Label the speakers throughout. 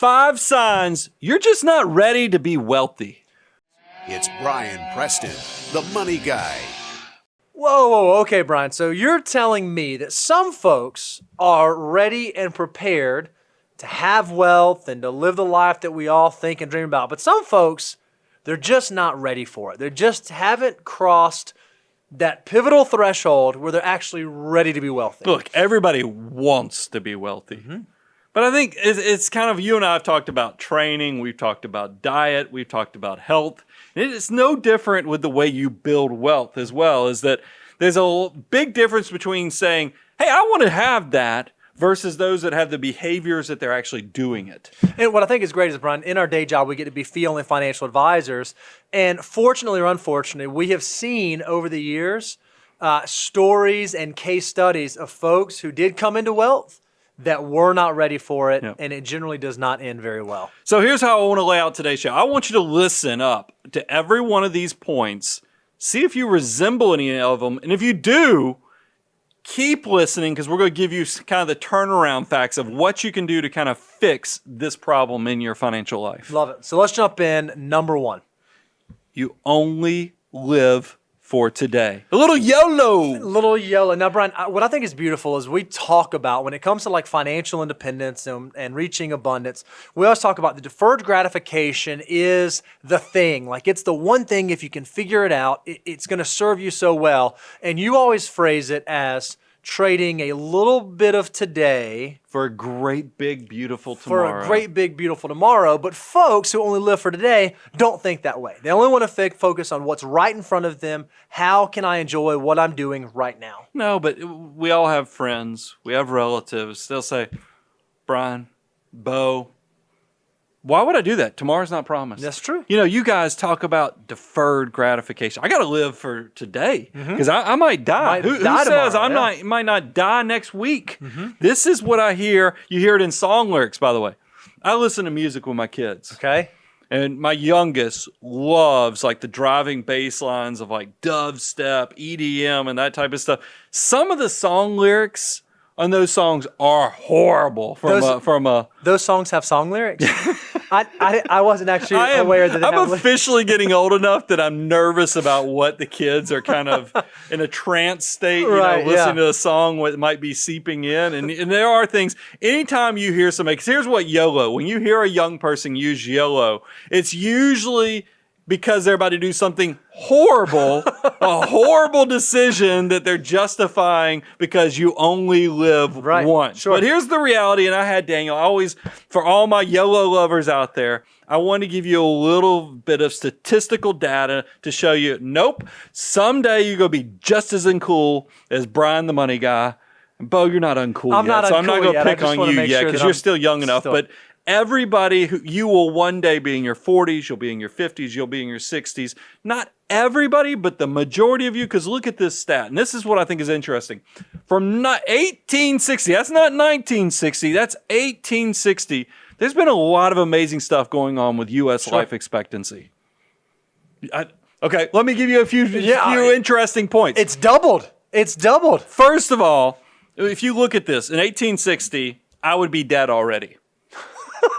Speaker 1: 5 signs you're just not ready to be wealthy.
Speaker 2: It's Brian Preston, the money guy.
Speaker 3: Whoa, okay, Brian. So you're telling me that some folks are ready and prepared to have wealth and to live the life that we all think and dream about. But some folks, they're just not ready for it. They just haven't crossed that pivotal threshold where they're actually ready to be wealthy.
Speaker 1: Look, everybody wants to be wealthy. But I think it's kind of, you and I have talked about training, we've talked about diet, we've talked about health. And it's no different with the way you build wealth as well, is that there's a big difference between saying, hey, I want to have that, versus those that have the behaviors that they're actually doing it.
Speaker 3: And what I think is great is, Brian, in our day job, we get to be fee-only financial advisors. And fortunately or unfortunately, we have seen over the years stories and case studies of folks who did come into wealth that were not ready for it, and it generally does not end very well.
Speaker 1: So here's how I want to lay out today's show. I want you to listen up to every one of these points, see if you resemble any of them, and if you do, keep listening, because we're going to give you kind of the turnaround facts of what you can do to kind of fix this problem in your financial life.
Speaker 3: Love it. So let's jump in. Number 1.
Speaker 1: You only live for today. A little YOLO.
Speaker 3: Little YOLO. Now, Brian, what I think is beautiful is we talk about, when it comes to like financial independence and reaching abundance, we always talk about the deferred gratification is the thing. Like, it's the one thing, if you can figure it out, it's going to serve you so well. And you always phrase it as trading a little bit of today
Speaker 1: for a great, big, beautiful tomorrow.
Speaker 3: For a great, big, beautiful tomorrow. But folks who only live for today don't think that way. They only want to focus on what's right in front of them. How can I enjoy what I'm doing right now?
Speaker 1: No, but we all have friends. We have relatives. They'll say, Brian, Bo, why would I do that? Tomorrow's not promised.
Speaker 3: That's true.
Speaker 1: You know, you guys talk about deferred gratification. I got to live for today because I might die. Who says I might not die next week? This is what I hear. You hear it in song lyrics, by the way. I listen to music with my kids.
Speaker 3: Okay.
Speaker 1: And my youngest loves like the driving bass lines of like dubstep, EDM, and that type of stuff. Some of the song lyrics on those songs are horrible.
Speaker 3: Those songs have song lyrics? I wasn't actually aware that
Speaker 1: I'm officially getting old enough that I'm nervous about what the kids are kind of in a trance state, listening to a song that might be seeping in. And there are things, anytime you hear somebody, because here's what YOLO, when you hear a young person use YOLO, it's usually because they're about to do something horrible, a horrible decision that they're justifying because you only live once.
Speaker 3: Sure.
Speaker 1: But here's the reality, and I had Daniel, I always, for all my YOLO lovers out there, I want to give you a little bit of statistical data to show you, nope, someday you're going to be just as uncool as Brian the Money Guy. Bo, you're not uncool yet, so I'm not going to pick on you yet because you're still young enough. But everybody, you will one day be in your 40s, you'll be in your 50s, you'll be in your 60s. Not everybody, but the majority of you, because look at this stat, and this is what I think is interesting. From 1860, that's not 1960, that's 1860, there's been a lot of amazing stuff going on with U.S. life expectancy. Okay, let me give you a few interesting points.
Speaker 3: It's doubled. It's doubled.
Speaker 1: First of all, if you look at this, in 1860, I would be dead already.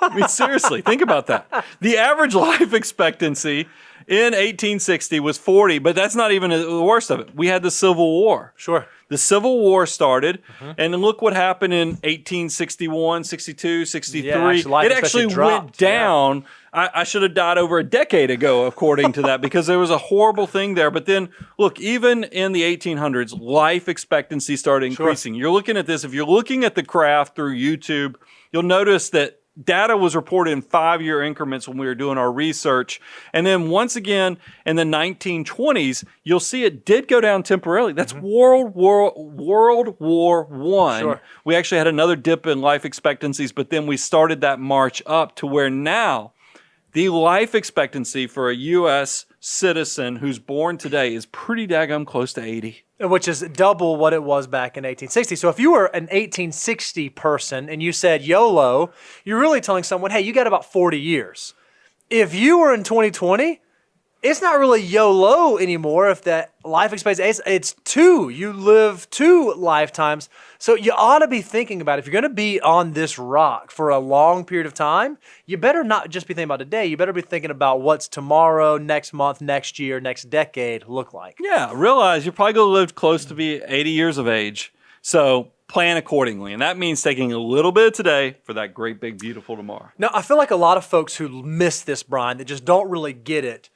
Speaker 1: I mean, seriously, think about that. The average life expectancy in 1860 was 40, but that's not even the worst of it. We had the Civil War.
Speaker 3: Sure.
Speaker 1: The Civil War started, and then look what happened in 1861, 62, 63. It actually went down. Yeah. I should have died over a decade ago, according to that, because there was a horrible thing there. But then, look, even in the 1800s, life expectancy started increasing. Sure. You're looking at this. If you're looking at the graph through YouTube, you'll notice that data was reported in 5-year increments when we were doing our research. And then once again, in the 1920s, you'll see it did go down temporarily. That's World War I. Sure. We actually had another dip in life expectancies, but then we started that march up to where now the life expectancy for a U.S. citizen who's born today is pretty daggum close to 80.
Speaker 3: Which is double what it was back in 1860. So if you were an 1860 person and you said YOLO, you're really telling someone, hey, you got about 40 years. If you were in 2020 it's not really YOLO anymore if that life expectancy, it's 2. You live 2 lifetimes. So you ought to be thinking about, if you're going to be on this rock for a long period of time, you better not just be thinking about today. You better be thinking about what's tomorrow, next month, next year, next decade look like.
Speaker 1: Yeah, realize you're probably going to live close to be 80 years of age. So plan accordingly. And that means taking a little bit of today for that great, big, beautiful tomorrow.
Speaker 3: Now, I feel like a lot of folks who miss this, Brian, that just don't really get it,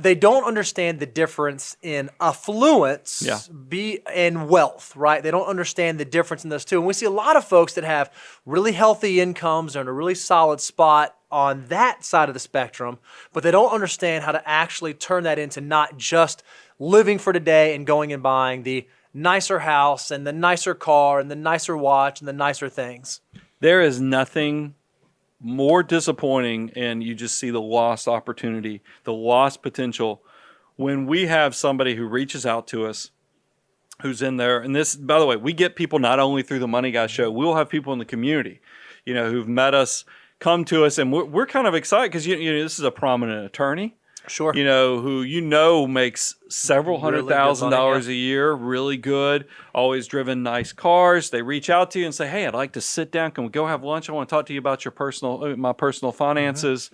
Speaker 3: they don't understand the difference in affluence and wealth, right? They don't understand the difference in those two. And we see a lot of folks that have really healthy incomes and a really solid spot on that side of the spectrum, but they don't understand how to actually turn that into not just living for today and going and buying the nicer house and the nicer car and the nicer watch and the nicer things.
Speaker 1: There is nothing more disappointing, and you just see the lost opportunity, the lost potential, when we have somebody who reaches out to us who's in there. And this, by the way, we get people not only through the Money Guy show, we'll have people in the community, who've met us, come to us, and we're kind of excited because this is a prominent attorney.
Speaker 3: Sure.
Speaker 1: Who makes several $100,000 a year, really good, always driven nice cars. They reach out to you and say, hey, I'd like to sit down. Can we go have lunch? I want to talk to you about my personal finances.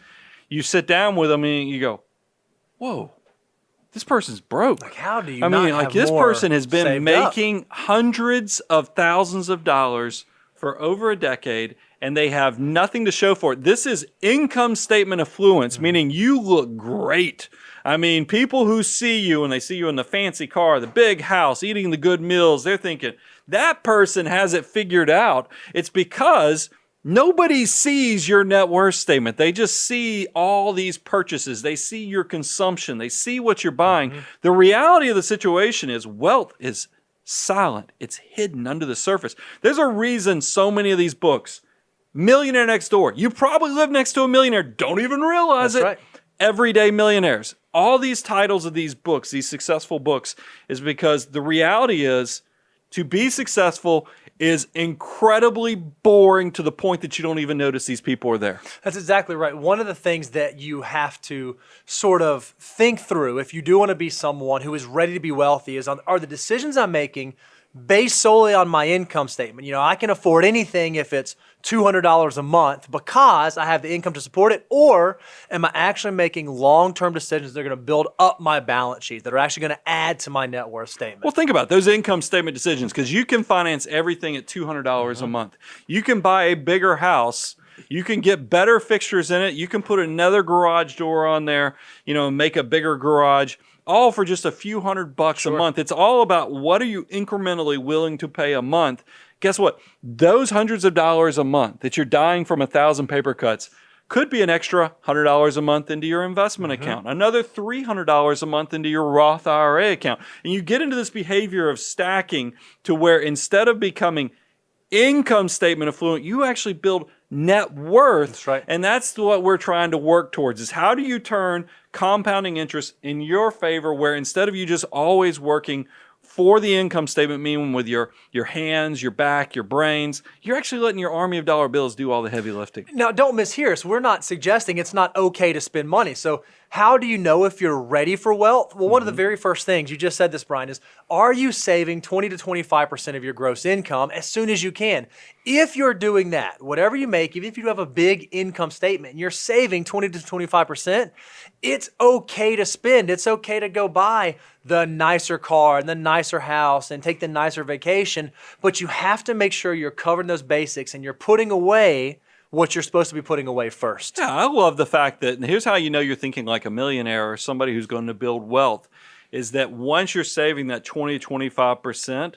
Speaker 1: You sit down with them and you go, whoa, this person's broke.
Speaker 3: Like, how do you
Speaker 1: this person has been making hundreds of thousands of dollars for over a decade, and they have nothing to show for it. This is income statement affluence, meaning you look great. People who see you and they see you in the fancy car, the big house, eating the good meals, they're thinking, that person has it figured out. It's because nobody sees your net worth statement. They just see all these purchases. They see your consumption. They see what you're buying. The reality of the situation is wealth is silent. It's hidden under the surface. There's a reason so many of these books, Millionaire Next Door, you probably live next to a millionaire, don't even realize it.
Speaker 3: Right.
Speaker 1: Everyday Millionaires. All these titles of these books, these successful books, is because the reality is to be successful is incredibly boring to the point that you don't even notice these people are there.
Speaker 3: That's exactly right. One of the things that you have to sort of think through if you do want to be someone who is ready to be wealthy is, are the decisions I'm making based solely on my income statement? I can afford anything if it's $200 a month because I have the income to support it, or am I actually making long-term decisions that are going to build up my balance sheet, that are actually going to add to my net worth statement?
Speaker 1: Well, think about those income statement decisions, because you can finance everything at $200 a month. You can buy a bigger house. You can get better fixtures in it. You can put another garage door on there, and make a bigger garage, all for just a few $100 a month. It's all about what are you incrementally willing to pay a month. Guess what? Those hundreds of dollars a month that you're dying from 1,000 paper cuts could be an extra $100 a month into your investment account, another $300 a month into your Roth IRA account. And you get into this behavior of stacking to where instead of becoming income statement affluent, you actually build net worth.
Speaker 3: That's right.
Speaker 1: And that's what we're trying to work towards, is how do you turn compounding interest in your favor, where instead of you just always working for the income statement, meaning with your hands, your back, your brains, you're actually letting your army of dollar bills do all the heavy lifting.
Speaker 3: Now, don't mishear us. We're not suggesting it's not okay to spend money. So how do you know if you're ready for wealth? Well, one of the very first things, you just said this, Brian, is are you saving 20 to 25% of your gross income as soon as you can? If you're doing that, whatever you make, even if you have a big income statement and you're saving 20 to 25%, it's okay to spend. It's okay to go buy the nicer car and the nicer house and take the nicer vacation, but you have to make sure you're covering those basics and you're putting away what you're supposed to be putting away first.
Speaker 1: Yeah, I love the fact that, and here's how you know you're thinking like a millionaire or somebody who's going to build wealth, is that once you're saving that 20 to 25%,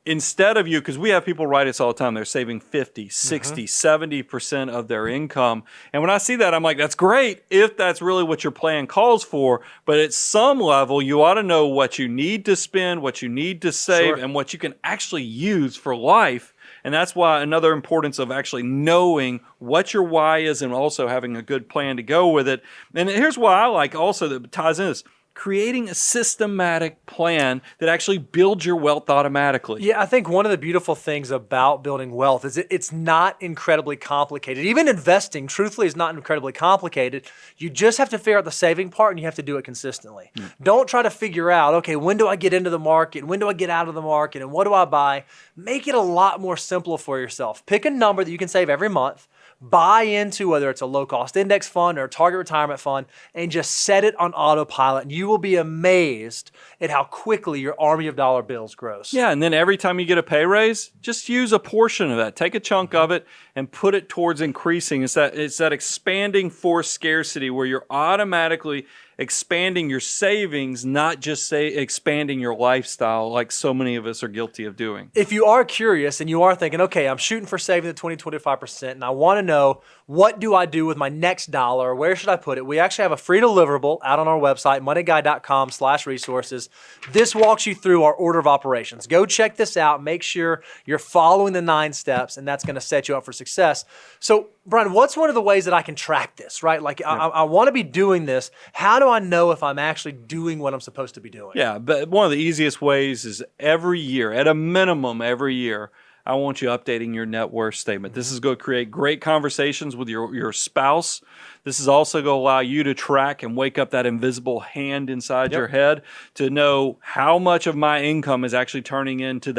Speaker 1: instead of you, because we have people write us all the time, they're saving 50, 60, 70% of their income. And when I see that, I'm like, that's great if that's really what your plan calls for. But at some level, you ought to know what you need to spend, what you need to save, and what you can actually use for life. And that's why another importance of actually knowing what your why is and also having a good plan to go with it. And here's why I like also that ties in this. creating a systematic plan that actually builds your wealth automatically.
Speaker 3: Yeah, I think one of the beautiful things about building wealth is it's not incredibly complicated. Even investing, truthfully, is not incredibly complicated. You just have to figure out the saving part, and you have to do it consistently. Don't try to figure out, okay, when do I get into the market? When do I get out of the market? And what do I buy? Make it a lot more simple for yourself. Pick a number that you can save every month. Buy into whether it's a low-cost index fund or a target retirement fund, and just set it on autopilot. And you will be amazed at how quickly your army of dollar bills grows.
Speaker 1: Yeah, and then every time you get a pay raise, just use a portion of that. Take a chunk of it and put it towards increasing. It's that expanding force scarcity where you're automatically expanding your savings, not just expanding your lifestyle like so many of us are guilty of doing.
Speaker 3: If you are curious and you are thinking, okay, I'm shooting for saving the 20-25%, and I want to know, what do I do with my next dollar? Where should I put it? We actually have a free deliverable out on our website, moneyguy.com/resources. This walks you through our order of operations. Go check this out. Make sure you're following the 9 steps, and that's going to set you up for success. So, Brian, what's one of the ways that I can track this, right? Like, I want to be doing this. How do I know if I'm actually doing what I'm supposed to be doing?
Speaker 1: Yeah, but one of the easiest ways is every year, at a minimum every year, I want you updating your net worth statement. This is going to create great conversations with your spouse. This is also going to allow you to track and wake up that invisible hand inside your head to know how much of my income is actually turning into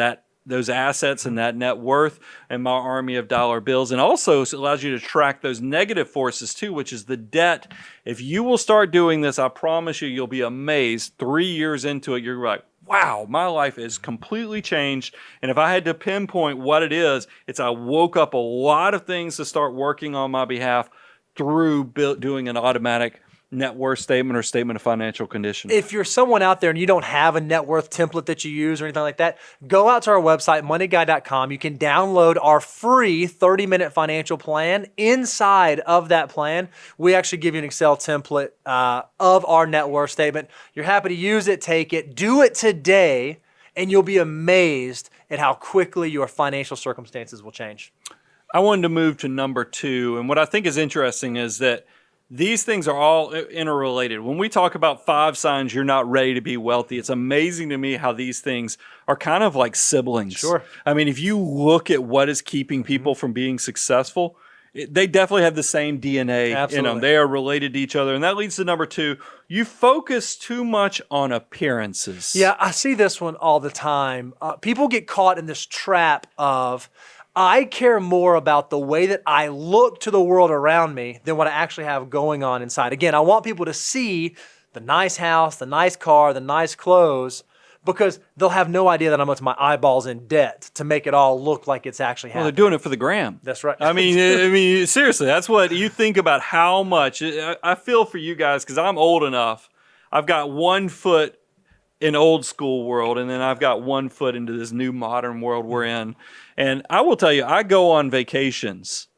Speaker 1: those assets and that net worth and my army of dollar bills. And also it allows you to track those negative forces too, which is the debt. If you will start doing this, I promise you, you'll be amazed. 3 years into it, you're like, wow, my life is completely changed. And if I had to pinpoint what it is, it's I woke up a lot of things to start working on my behalf through doing an automatic net worth statement or statement of financial condition.
Speaker 3: If you're someone out there and you don't have a net worth template that you use or anything like that, go out to our website, moneyguy.com. You can download our free 30-minute financial plan. Inside of that plan, we actually give you an Excel template of our net worth statement. You're happy to use it, take it, do it today, and you'll be amazed at how quickly your financial circumstances will change.
Speaker 1: I wanted to move to number 2, and what I think is interesting is that these things are all interrelated. When we talk about 5 signs you're not ready to be wealthy, it's amazing to me how these things are kind of like siblings.
Speaker 3: Sure.
Speaker 1: I mean, if you look at what is keeping people from being successful, they definitely have the same DNA in them. They are related to each other. And that leads to number 2. You focus too much on appearances.
Speaker 3: Yeah, I see this one all the time. People get caught in this trap of, I care more about the way that I look to the world around me than what I actually have going on inside. Again, I want people to see the nice house, the nice car, the nice clothes, because they'll have no idea that I'm up to my eyeballs in debt to make it all look like it's actually happening.
Speaker 1: Well, they're doing it for the gram.
Speaker 3: That's right.
Speaker 1: I mean, seriously, that's what you think about how much. I feel for you guys because I'm old enough. I've got one foot in old school world, and then I've got one foot into this new modern world we're in. And I will tell you, I go on vacations.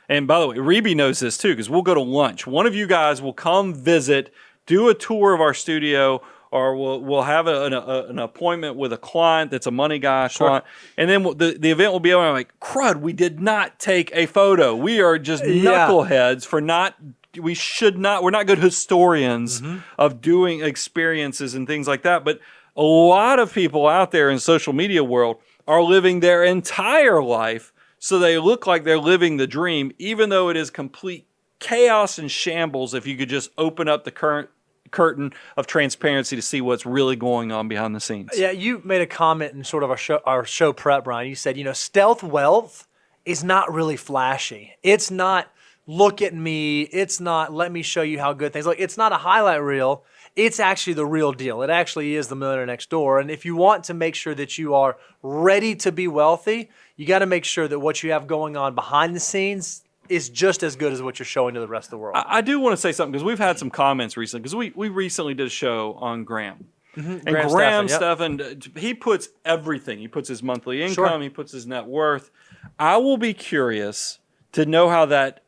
Speaker 1: And by the way, Reby knows this too, because we'll go to lunch. One of you guys will come visit, do a tour of our studio, or we'll have an appointment with a client that's a Money Guy client. And then the event will be over. I'm like, crud, we did not take a photo. We are just knuckleheads for not. We should not. We're not good historians of doing experiences and things like that. But a lot of people out there in social media world are living their entire life so they look like they're living the dream, even though it is complete chaos and shambles if you could just open up the curtain of transparency to see what's really going on behind the scenes.
Speaker 3: Yeah, you made a comment in sort of our show prep, Brian. You said, stealth wealth is not really flashy. It's not, look at me. It's not, let me show you how good things look. It's not a highlight reel. It's actually the real deal. It actually is the millionaire next door. And if you want to make sure that you are ready to be wealthy, you got to make sure that what you have going on behind the scenes is just as good as what you're showing to the rest of the world.
Speaker 1: I do want to say something because we've had some comments recently because we recently did a show on Graham. And Graham Stephan, he puts everything. He puts his monthly income. He puts his net worth. I will be curious to know how that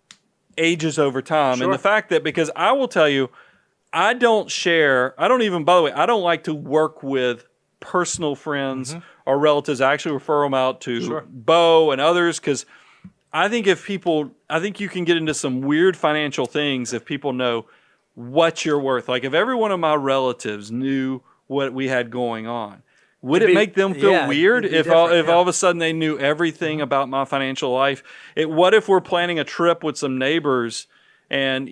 Speaker 1: ages over time. And the fact that, because I will tell you, I don't like to work with personal friends or relatives. I actually refer them out to Bo and others because I think you can get into some weird financial things if people know what you're worth. Like if every one of my relatives knew what we had going on, would it make them feel weird if all of a sudden they knew everything about my financial life? What if we're planning a trip with some neighbors and,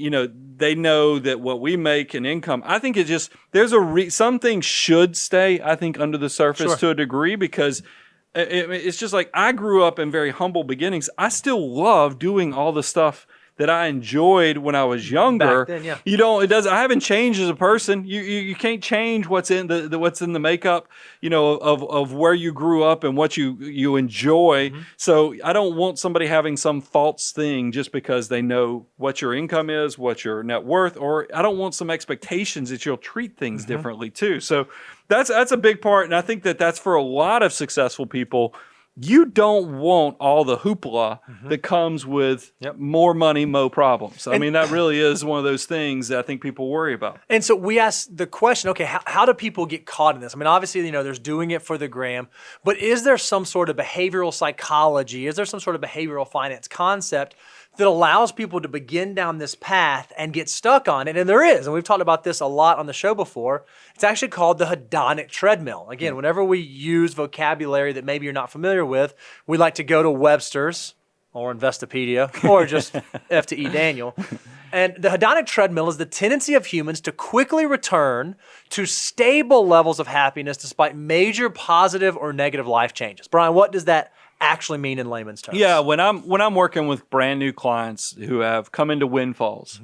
Speaker 1: they know that what we make in income? I think it just, some things should stay, I think, under the surface to a degree, because it's just like I grew up in very humble beginnings. I still love doing all the stuff that I enjoyed when I was younger.
Speaker 3: Back then, yeah.
Speaker 1: I haven't changed as a person. You can't change what's in the makeup, of where you grew up and what you enjoy. Mm-hmm. So I don't want somebody having some false thing just because they know what your income is, what your net worth, or I don't want some expectations that you'll treat things differently too. So that's a big part. And I think that's for a lot of successful people. You don't want all the hoopla that comes with more money, more problems. I mean, that really is one of those things that I think people worry about.
Speaker 3: And so we ask the question, okay, how do people get caught in this? I mean, obviously, there's doing it for the gram, but is there some sort of behavioral psychology? Is there some sort of behavioral finance concept that allows people to begin down this path and get stuck on it? And there is, and we've talked about this a lot on the show before. It's actually called the hedonic treadmill. Again, whenever we use vocabulary that maybe you're not familiar with, we like to go to Webster's or Investopedia or just F2E Daniel. And the hedonic treadmill is the tendency of humans to quickly return to stable levels of happiness despite major positive or negative life changes. Brian, what does that actually mean in layman's terms?
Speaker 1: Yeah, when I'm working with brand new clients who have come into windfalls,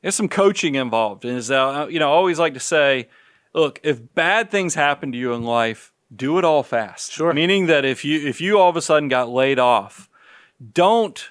Speaker 1: there's some coaching involved. And I always like to say, look, if bad things happen to you in life, do it all fast.
Speaker 3: Sure.
Speaker 1: Meaning that if you all of a sudden got laid off, don't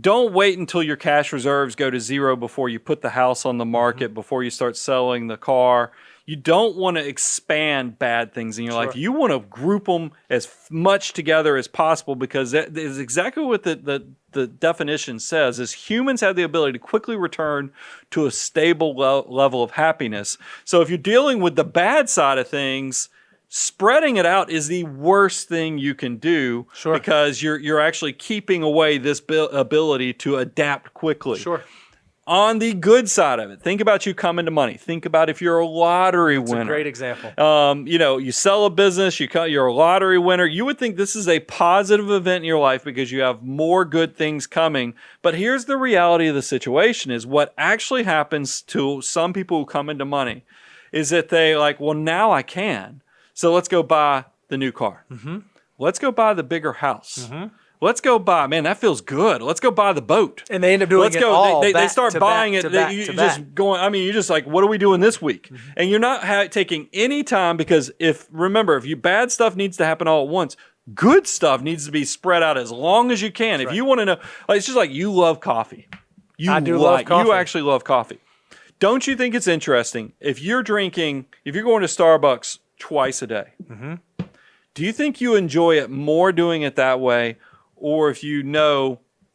Speaker 1: wait until your cash reserves go to zero before you put the house on the market, before you start selling the car. You don't want to expand bad things in your life. You want to group them as much together as possible, because that is exactly what the definition says, is humans have the ability to quickly return to a stable level of happiness. So if you're dealing with the bad side of things, spreading it out is the worst thing you can do, because you're actually keeping away this ability to adapt quickly.
Speaker 3: Sure.
Speaker 1: On the good side of it, think about you coming to money. Think about if you're a lottery winner.
Speaker 3: That's a great example.
Speaker 1: You sell a business, you're a lottery winner. You would think this is a positive event in your life because you have more good things coming. But here's the reality of the situation: is what actually happens to some people who come into money is that they well, now I can. So let's go buy the new car. Let's go buy the bigger house. Let's go buy, man, that feels good. Let's go buy the boat.
Speaker 3: And they end up doing
Speaker 1: They start buying it. You're just like, what are we doing this week? And you're not taking any time, because if bad stuff needs to happen all at once, good stuff needs to be spread out as long as you can. If you want to know, it's just like you love coffee.
Speaker 3: I do love coffee.
Speaker 1: You actually love coffee. Don't you think it's interesting if you're going to Starbucks twice a day, do you think you enjoy it more doing it that way, or if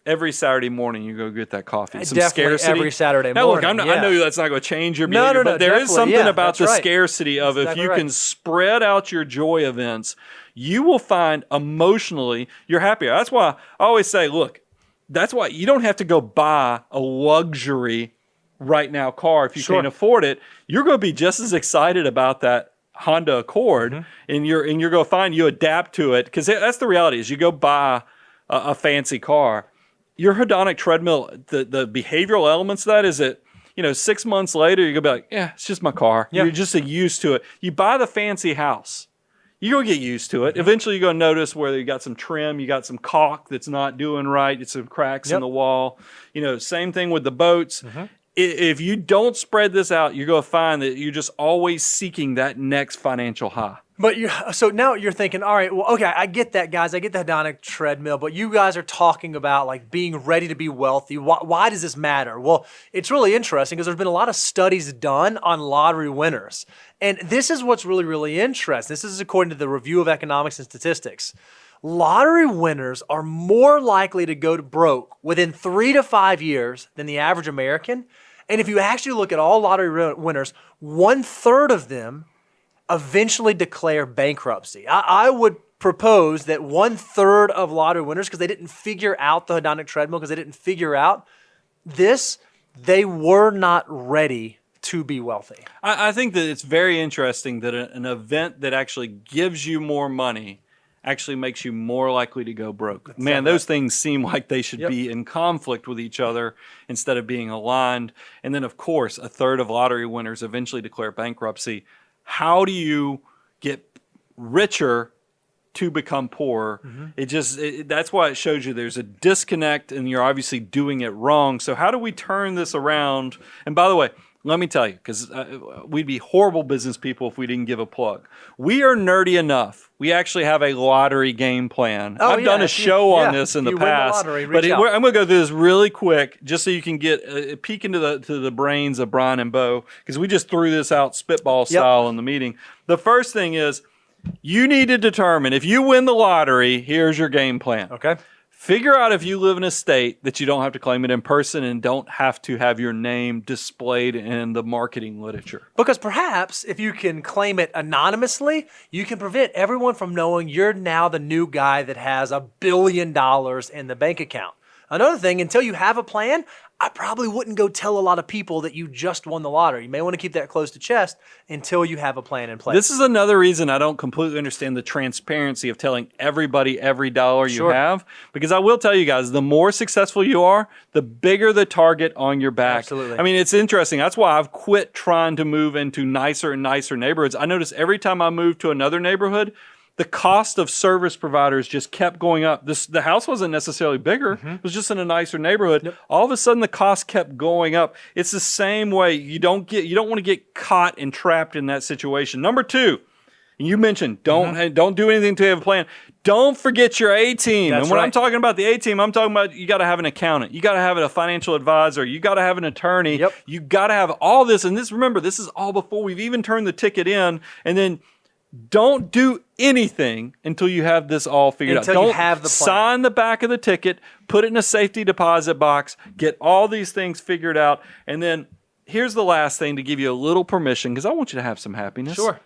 Speaker 1: every Saturday morning you go get that coffee? Some
Speaker 3: definitely
Speaker 1: scarcity.
Speaker 3: Every Saturday
Speaker 1: morning.
Speaker 3: Now, look,
Speaker 1: I know that's not going to change your behavior, but there is something about the scarcity of if you can spread out your joy events, you will find emotionally you're happier. That's why I always say, look, that's why you don't have to go buy a luxury right now car if you can't afford it. You're going to be just as excited about that Honda Accord, and you're going to find you adapt to it, because that's the reality. Is you go buy a fancy car, your hedonic treadmill, the behavioral elements of that is that 6 months later you're gonna be like, yeah, it's just my car. You're just used to it. You buy the fancy house, you're gonna get used to it. Eventually you're gonna notice where you got some trim, you got some caulk that's not doing right, it's some cracks in the wall. Same thing with the boats. If you don't spread this out, you're going to find that you're just always seeking that next financial high.
Speaker 3: But so now you're thinking, all right, well, okay, I get that, guys. I get the hedonic treadmill, but you guys are talking about being ready to be wealthy. Why does this matter? Well, it's really interesting because there's been a lot of studies done on lottery winners. And this is what's really, really interesting. This is according to the Review of Economics and Statistics. Lottery winners are more likely to go to broke within 3 to 5 years than the average American. And if you actually look at all lottery winners, 1/3 of them eventually declare bankruptcy. I would propose that 1/3 of lottery winners, because they didn't figure out the hedonic treadmill, because they didn't figure out this, they were not ready to be wealthy?
Speaker 1: I think that it's very interesting that an event that actually gives you more money actually makes you more likely to go broke. Man, those things seem like they should be in conflict with each other instead of being aligned. And then, of course, a third of lottery winners eventually declare bankruptcy. How do you get richer to become poorer? That's why it shows you there's a disconnect and you're obviously doing it wrong. So how do we turn this around? And by the way, let me tell you, because we'd be horrible business people if we didn't give a plug. We are nerdy enough. We actually have a lottery game plan. I've done a show on this in the past, but I'm going to go through this really quick just so you can get a peek into the brains of Brian and Bo, because we just threw this out spitball style in the meeting. The first thing is you need to determine if you win the lottery, here's your game plan.
Speaker 3: Okay.
Speaker 1: Figure out if you live in a state that you don't have to claim it in person and don't have to have your name displayed in the marketing literature.
Speaker 3: Because perhaps if you can claim it anonymously, you can prevent everyone from knowing you're now the new guy that has $1 billion in the bank account. Another thing, until you have a plan, I probably wouldn't go tell a lot of people that you just won the lottery. You may want to keep that close to chest until you have a plan in place.
Speaker 1: This is another reason I don't completely understand the transparency of telling everybody every dollar you have. Because I will tell you guys, the more successful you are, the bigger the target on your back.
Speaker 3: Absolutely.
Speaker 1: I mean, it's interesting. That's why I've quit trying to move into nicer and nicer neighborhoods. I notice every time I move to another neighborhood, the cost of service providers just kept going up. The house wasn't necessarily bigger. It was just in a nicer neighborhood. All of a sudden, the cost kept going up. It's the same way. You don't want to get caught and trapped in that situation. Number two, you mentioned don't do anything until you have a plan. Don't forget your A-team. And when I'm talking about the A-team, I'm talking about you got to have an accountant. You got to have a financial advisor. You got to have an attorney. You got to have all this. And remember, this is all before we've even turned the ticket in. And then don't do anything until you have this all figured out.
Speaker 3: Until you have the plan.
Speaker 1: Sign the back of the ticket, put it in a safety deposit box, get all these things figured out. And then here's the last thing to give you a little permission, because I want you to have some happiness.
Speaker 3: Sure.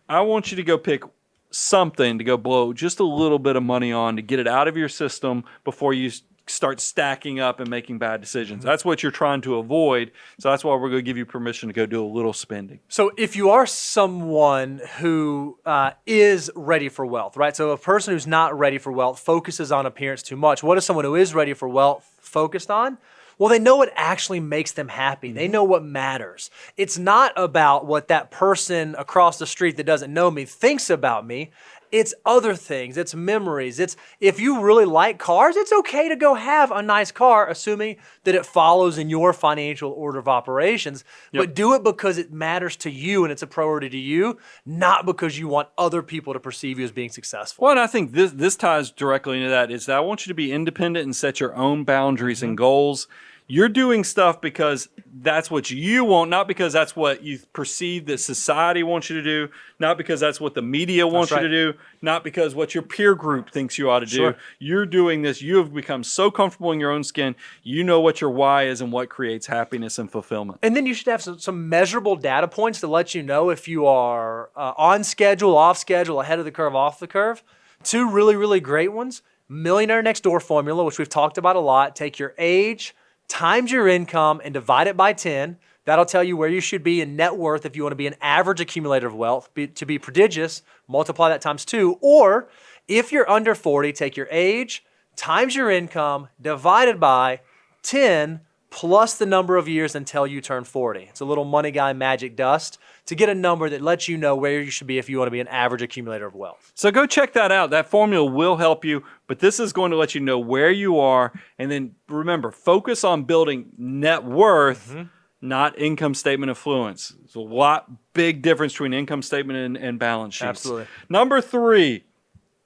Speaker 1: I want you to go pick something to go blow just a little bit of money on to get it out of your system before you start stacking up and making bad decisions. That's what you're trying to avoid. So that's why we're going to give you permission to go do a little spending.
Speaker 3: So if you are someone who is ready for wealth, right? So a person who's not ready for wealth focuses on appearance too much. What is someone who is ready for wealth focused on? Well, they know what actually makes them happy. They know what matters. It's not about what that person across the street that doesn't know me thinks about me. It's other things. It's memories. It's if you really like cars, it's okay to go have a nice car, assuming that it follows in your financial order of operations. But do it because it matters to you and it's a priority to you, not because you want other people to perceive you as being successful.
Speaker 1: Well, and I think this ties directly into that, is that I want you to be independent and set your own boundaries and goals. You're doing stuff because that's what you want, not because that's what you perceive that society wants you to do, not because that's what the media wants you to do, not because what your peer group thinks you ought to do. You're doing this. You have become so comfortable in your own skin. You know what your why is and what creates happiness and fulfillment.
Speaker 3: And then you should have some measurable data points to let you know if you are on schedule, off schedule, ahead of the curve, off the curve. Two really, really great ones. Millionaire Next Door formula, which we've talked about a lot. Take your age times your income and divide it by 10. That'll tell you where you should be in net worth if you want to be an average accumulator of wealth. To be prodigious, multiply that times 2. Or if you're under 40, take your age times your income divided by 10 plus the number of years until you turn 40. It's a little money guy magic dust to get a number that lets you know where you should be if you want to be an average accumulator of wealth.
Speaker 1: So go check that out. That formula will help you, but this is going to let you know where you are. And then remember, focus on building net worth, not income statement affluence. There's a big difference between income statement and balance sheets.
Speaker 3: Absolutely.
Speaker 1: Number 3,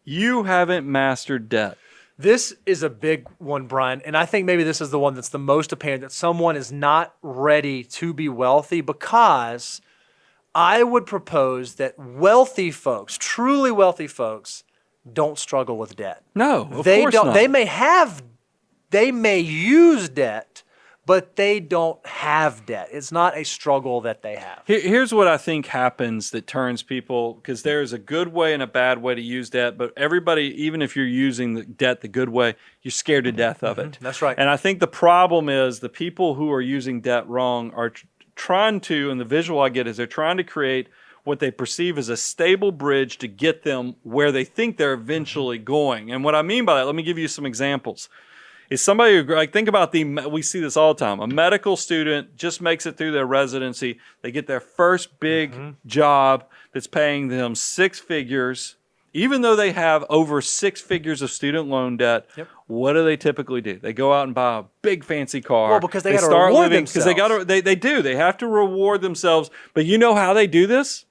Speaker 1: you haven't mastered debt.
Speaker 3: This is a big one, Brian, and I think maybe this is the one that's the most apparent, that someone is not ready to be wealthy, because I would propose that wealthy folks, truly wealthy folks, don't struggle with debt.
Speaker 1: No, of course not.
Speaker 3: They may use debt, but they don't have debt. It's not a struggle that they have.
Speaker 1: Here's what I think happens that turns people, because there's a good way and a bad way to use debt, but everybody, even if you're using the debt the good way, you're scared to death of it.
Speaker 3: That's right.
Speaker 1: And I think the problem is the people who are using debt wrong are trying to, and the visual I get is they're trying to create what they perceive as a stable bridge to get them where they think they're eventually going. And what I mean by that, let me give you some examples. Is somebody who, like, think about we see this all the time. A medical student just makes it through their residency. They get their first big job that's paying them six figures. Even though they have over six figures of student loan debt, what do they typically do? They go out and buy a big fancy car.
Speaker 3: Well, because they got to reward themselves.
Speaker 1: Because they do. They have to reward themselves. But you know how they do this?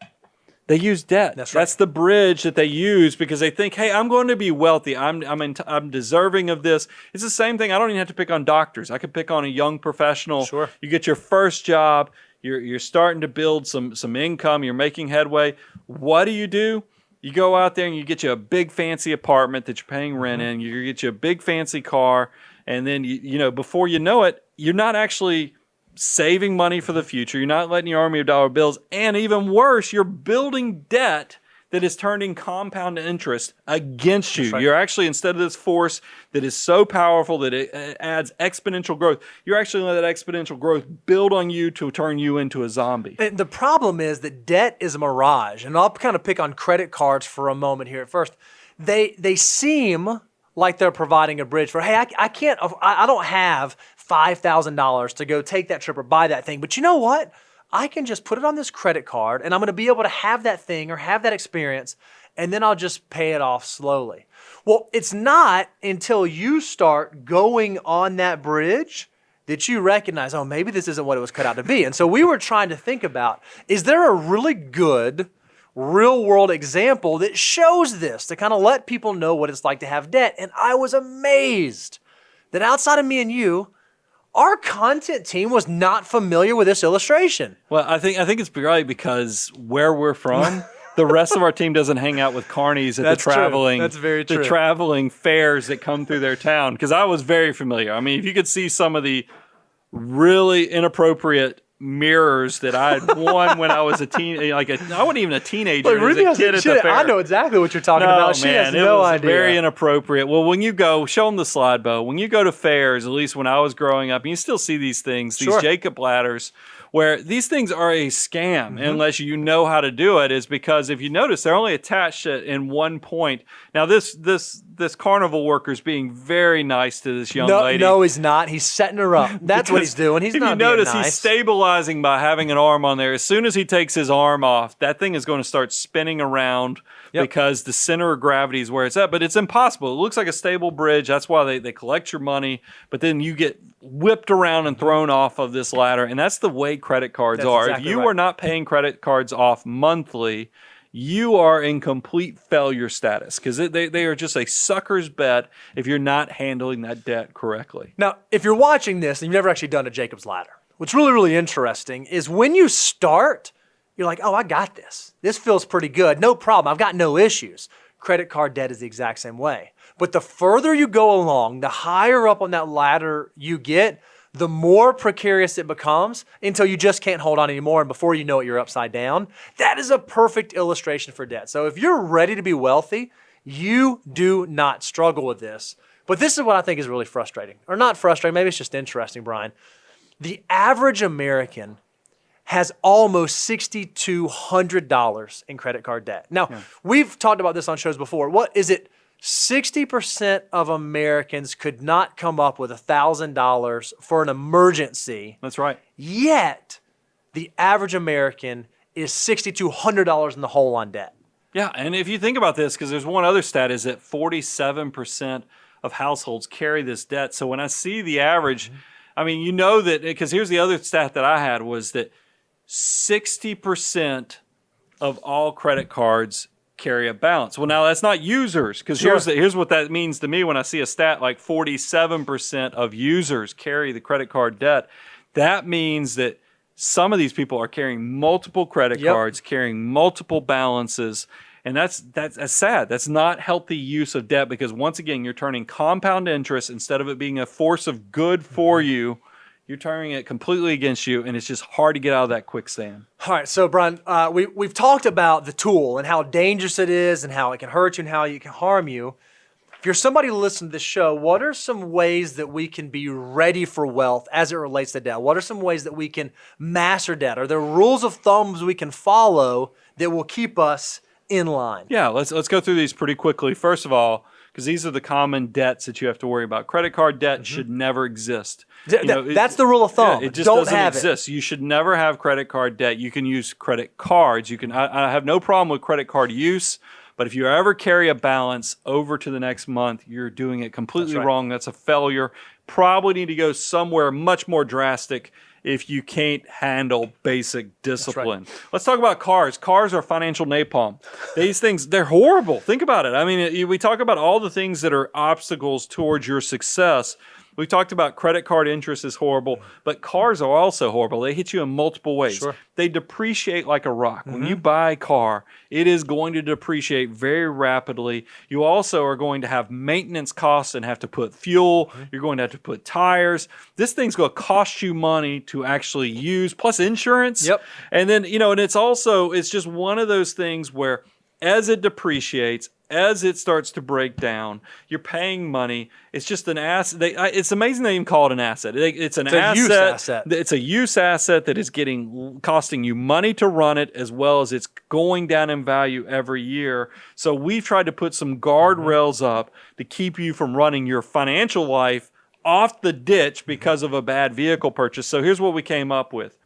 Speaker 1: They use debt.
Speaker 3: That's right.
Speaker 1: That's the bridge that they use because they think, hey, I'm going to be wealthy. I'm deserving of this. It's the same thing. I don't even have to pick on doctors. I could pick on a young professional.
Speaker 3: Sure.
Speaker 1: You get your first job. You're starting to build some income. You're making headway. What do? You go out there and you get you a big fancy apartment that you're paying rent in. You get you a big fancy car, and then you know before you know it, you're not actually saving money for the future. You're not letting your army of dollar bills, and even worse, you're building debt that is turning compound interest against you.
Speaker 3: That's right.
Speaker 1: You're actually, instead of this force that is so powerful that it adds exponential growth, you're actually letting that exponential growth build on you to turn you into a zombie.
Speaker 3: And the problem is that debt is a mirage. And I'll kind of pick on credit cards for a moment here at first. They seem like they're providing a bridge for, hey, I don't have $5,000 to go take that trip or buy that thing. But you know what? I can just put it on this credit card and I'm going to be able to have that thing or have that experience, and then I'll just pay it off slowly. Well, it's not until you start going on that bridge that you recognize, oh, maybe this isn't what it was cut out to be. And so we were trying to think about, is there a really good real world example that shows this to kind of let people know what it's like to have debt? And I was amazed that outside of me and you, our content team was not familiar with this illustration.
Speaker 1: Well, I think it's probably because where we're from, the rest of our team doesn't hang out with carnies at the traveling fairs that come through their town. Because I was very familiar. I mean, if you could see some of the really inappropriate mirrors that I had won when I was I wasn't even a teenager. I was a kid at the fair.
Speaker 3: I know exactly what you're talking about. She has no idea.
Speaker 1: Very inappropriate. Well, when you go, show them the slide, Bo. When you go to fairs, at least when I was growing up, and you still see these things, these Jacob ladders, where these things are a scam unless you know how to do it, is because if you notice, they're only attached in one point. Now, this carnival worker's being very nice to this young lady.
Speaker 3: No, he's not. He's setting her up. That's what he's doing. He's not being nice. If you notice,
Speaker 1: he's stabilizing by having an arm on there. As soon as he takes his arm off, that thing is going to start spinning around because the center of gravity is where it's at. But it's impossible. It looks like a stable bridge. That's why they collect your money. But then you get whipped around and thrown off of this ladder. And that's the way credit cards are. Exactly if you are not paying credit cards off monthly, you are in complete failure status because they are just a sucker's bet if you're not handling that debt correctly.
Speaker 3: Now, if you're watching this and you've never actually done a Jacob's Ladder, what's really, really interesting is when you start, you're like, oh, I got this. This feels pretty good. No problem. I've got no issues. Credit card debt is the exact same way. But the further you go along, the higher up on that ladder you get, the more precarious it becomes until you just can't hold on anymore. And before you know it, you're upside down. That is a perfect illustration for debt. So if you're ready to be wealthy, you do not struggle with this. But this is what I think is really frustrating. Or not frustrating, maybe it's just interesting, Brian. The average American has almost $6,200 in credit card debt. Now, we've talked about this on shows before. What is it? 60% of Americans could not come up with $1,000 for an emergency.
Speaker 1: That's right.
Speaker 3: Yet, the average American is $6,200 in the hole on debt.
Speaker 1: Yeah, and if you think about this, because there's one other stat, is that 47% of households carry this debt. So when I see the average, I mean, you know that, because here's the other stat that I had was that 60% of all credit cards carry a balance. Well, now that's not users, because here's what that means to me when I see a stat like 47% of users carry the credit card debt. That means that some of these people are carrying multiple credit cards, carrying multiple balances, and that's sad. That's not healthy use of debt because once again, you're turning compound interest instead of it being a force of good for you. You're turning it completely against you, and it's just hard to get out of that quicksand.
Speaker 3: All right, so Brian, we've talked about the tool and how dangerous it is and how it can hurt you and how it can harm you. if you're somebody listening to this show, what are some ways that we can be ready for wealth as it relates to debt? What are some ways that we can master debt? Are there rules of thumbs we can follow that will keep us in line?
Speaker 1: Yeah, let's go through these pretty quickly. First of all, because these are the common debts that you have to worry about. Credit card debt should never exist.
Speaker 3: That's the rule of thumb.
Speaker 1: Yeah, it just
Speaker 3: Don't
Speaker 1: doesn't
Speaker 3: have
Speaker 1: exist. You should never have credit card debt. You can use credit cards. I have no problem with credit card use, but if you ever carry a balance over to the next month, you're doing it completely wrong. That's a failure. Probably need to go somewhere much more drastic if you can't handle basic discipline. Let's talk about cars. Cars are financial napalm. These things, they're horrible. Think about it. I mean, we talk about all the things that are obstacles towards your success. We talked about credit card interest is horrible, but cars are also horrible. They hit you in multiple ways. They depreciate like a rock. When you buy a car, it is going to depreciate very rapidly. You also are going to have maintenance costs and have to put fuel. You're going to have to put tires. This thing's going to cost you money to actually use, plus insurance. And then, and it's just one of those things where as it depreciates, as it starts to break down, you're paying money. It's just an asset. It's amazing they even call it an asset. It's an asset.
Speaker 3: Use asset.
Speaker 1: It's a use asset that is costing you money to run it, as well as it's going down in value every year. So we've tried to put some guardrails up to keep you from running your financial life off the ditch because of a bad vehicle purchase. So here's what we came up with.